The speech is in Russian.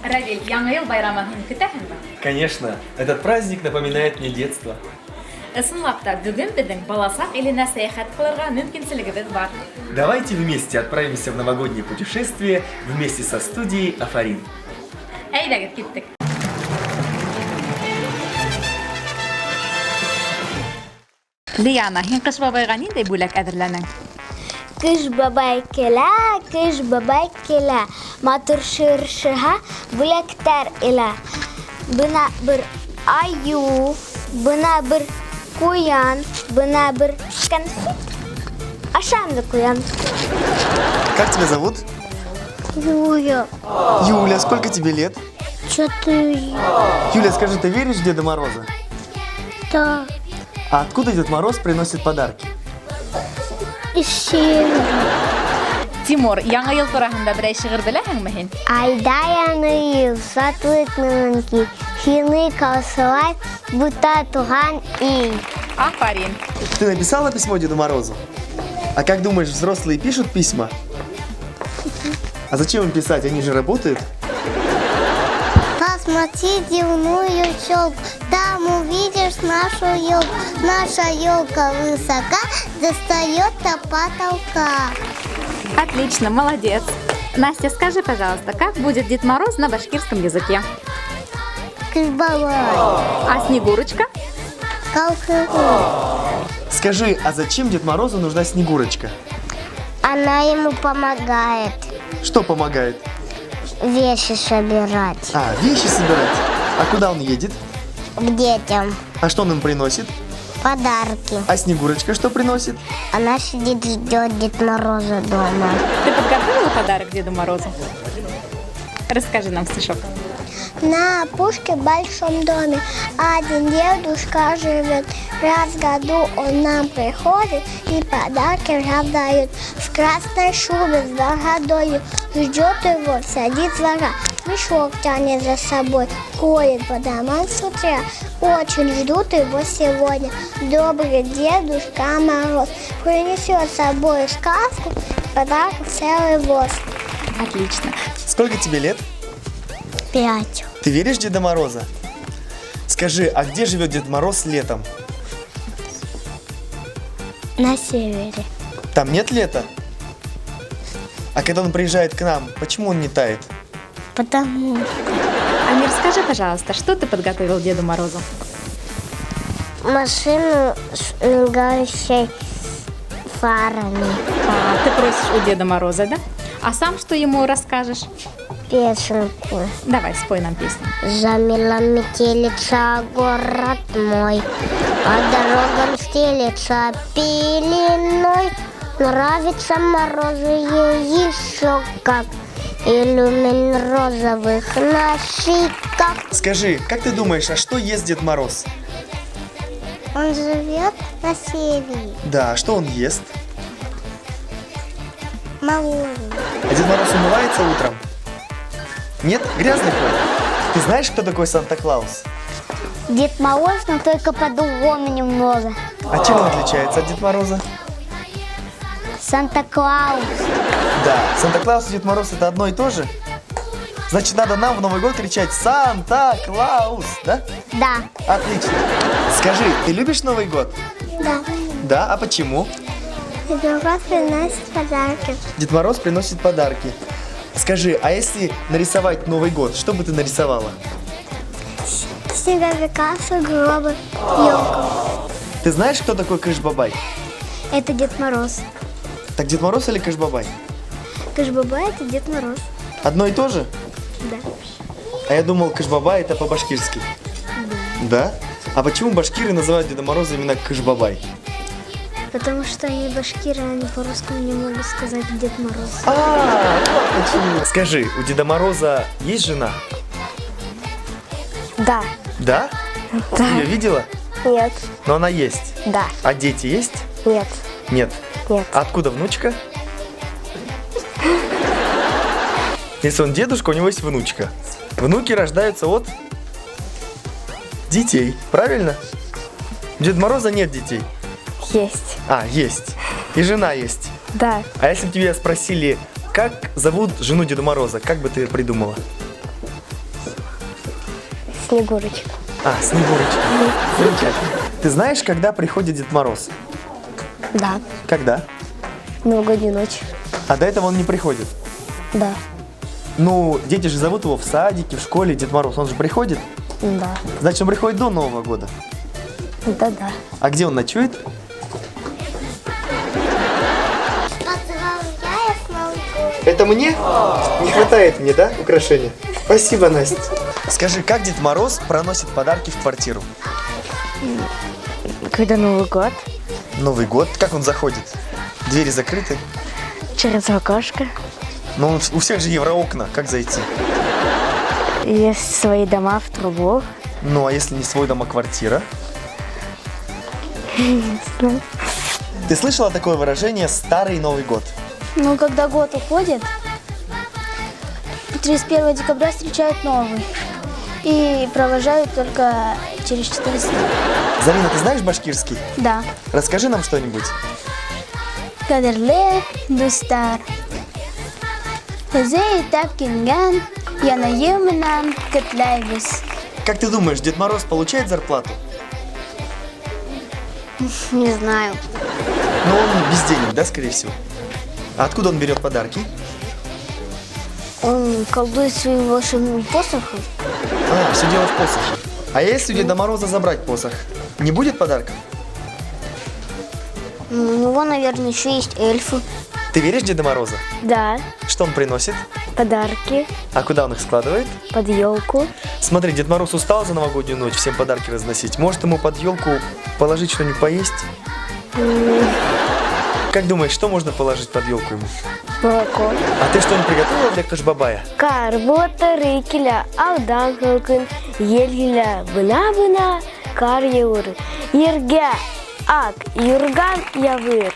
Равиль, яңа ел байрамын көтәһеңме? Конечно, этот праздник напоминает мне детство. Ысынлап та, бүген безнең баласак иленә сәяхәт кылырга мөмкинчелегебез бар. Давайте вместе отправимся в новогоднее путешествие вместе со студией Афарин. Әйдәгез, киттек. Диана, һин кыш бабайга нинди бүләк әзерләнең? Кыш бабай келә, матур шыршыга бүләктәр илә. Бына бер аю, бына бер куян, бына бер конфет. Ашамды куян. Как тебя зовут? Юля. Юля, сколько тебе лет? 4. Юля, скажи, ты веришь в Деда Мороза? Да. А откуда Дед Мороз приносит подарки? Из севера. Тимур, яңа ел турасында берәй шигырь беләһеңме һин? Айда яңа ел, сатлык менәнки, сине калсылай, бута туган ил. Афарин. Ты написала письмо Деду Морозу? А как думаешь, взрослые пишут письма? А зачем им писать? Они же работают. Посмотри дивную елку, там увидишь нашу елку. Наша елка высока, достает до потолка. Отлично, молодец. Настя, скажи, пожалуйста, как будет Дед Мороз на башкирском языке? Кышбалай, А Снегурочка? колхозу. Скажи, а зачем Дед Морозу нужна Снегурочка? Она ему помогает Что помогает? вещи собирать А, вещи собирать. А куда он едет? к детям, А что он им приносит? подарки. А Снегурочка что приносит? Она сидит, ждет Дед Мороза дома. Ты подготовила подарок Деду Морозу? Расскажи нам стишок. На опушке в большом доме один дедушка живет. Раз в году он нам приходит и подарки раздает. В красной шубе с бородою ждет его, садит двора. Мешок тянет за собой, ходит по домам с утра. Очень ждут его сегодня. Добрый Дедушка Мороз принесет с собой сказку, подарок целый воз. Отлично. Сколько тебе лет? 5. Ты веришь в Деда Мороза? Скажи, а где живет Дед Мороз летом? На севере. Там нет лета? А когда он приезжает к нам, почему он не тает? Потому Амир, скажи, пожалуйста, что ты подготовил Деду Морозу? машину с мигающей фарами. Ты просишь у Деда Мороза, да? А сам что ему расскажешь? Песенку. Давай, спой нам песню. Замела метелица город мой, по дорогам стелется пеленой. Нравится морозу ей еще как, иллюмин розовых на щеках. Скажи, как ты думаешь, а что ест Дед Мороз? Он живет на севере. Да, а что он ест? Малую. А Дед Мороз умывается утром? Нет? Грязный ходит? Ты знаешь, кто такой Санта-Клаус? Дед Мороз, но только по-другому немного. А чем он отличается от Дед Мороза? Санта-Клаус. Да, Санта-Клаус и Дед Мороз это одно и то же? Значит, надо нам в Новый год кричать «Санта-Клаус», да? Да. Отлично. Скажи, ты любишь Новый год? Да. Да, а почему? Дед Мороз приносит подарки. Дед Мороз приносит подарки. Скажи, а если нарисовать Новый год, что бы ты нарисовала? Снеговика, сугробы, елку. Ты знаешь, кто такой Кыш-бабай? Это Дед Мороз. Так Дед Мороз или Кыш-бабай? Кыш-бабай – это Дед Мороз. Одно и то же? Да. А я думал, Кыш-бабай это по-башкирски. Да? А почему башкиры называют Деда Мороза именно Кыш-бабай? Потому что они башкиры, они по-русски не могут сказать Дед Мороз. Вот почему. Скажи, у Деда Мороза есть жена? Да. Да? Ты ее видела? Нет. Но она есть. Да. А дети есть? Нет. Нет. Нет. А откуда внучка? Если он дедушка, у него есть внучка. Внуки рождаются от детей, правильно? У Деда Мороза нет детей. Есть. А, есть. И жена есть. Да. А если бы тебя спросили, как зовут жену Деда Мороза, как бы ты придумала? Снегурочка. А, Снегурочка. Замечательно. Ты знаешь, когда приходит Дед Мороз? Да. Когда? Новогоднюю ночь. А до этого он не приходит? Да. Ну, дети же зовут его в садике, в школе, Дед Мороз. Он же приходит? Да. Значит, он приходит до Нового года. Да-да. А где он ночует? Это мне? Не хватает мне, да, украшения? Спасибо, Настя. Скажи, как Дед Мороз проносит подарки в квартиру? Когда Новый год? Новый год? Как он заходит? Двери закрыты? Через окошко. Ну, у всех же евроокна. Как зайти? Есть свои дома в трубу. Ну, а если не свой дом, а квартира? Ты слышала такое выражение «старый Новый год»? Ну, когда год уходит, 31 декабря встречают новый. И провожают только через 400 лет. Зарина, ты знаешь башкирский? Да. Расскажи нам что-нибудь. Кадерле дустар. Хозяй тапкинган, я наемнан кетлайбис. Как ты думаешь, Дед Мороз получает зарплату? Не знаю. Ну, он без денег, да, скорее всего? А откуда он берет подарки? Он колдует своим волшебным посохом. А, все дело в посохе. А если у Деда Мороза забрать посох, не будет подарков? У него, наверное, еще есть эльфы. Ты веришь в Деда Мороза? Да. Что он приносит? Подарки А куда он их складывает? под елку. Смотри, Дед Мороз устал за новогоднюю ночь всем подарки разносить. Может, ему под елку положить что-нибудь поесть? Как думаешь, что можно положить под елку ему? Молоко. А ты что-нибудь приготовила для Кашбабая? Карбота рыкеля, алдан кылкын, елгиля, бына-бына, кар еур. Ерге ак, юрган явыр.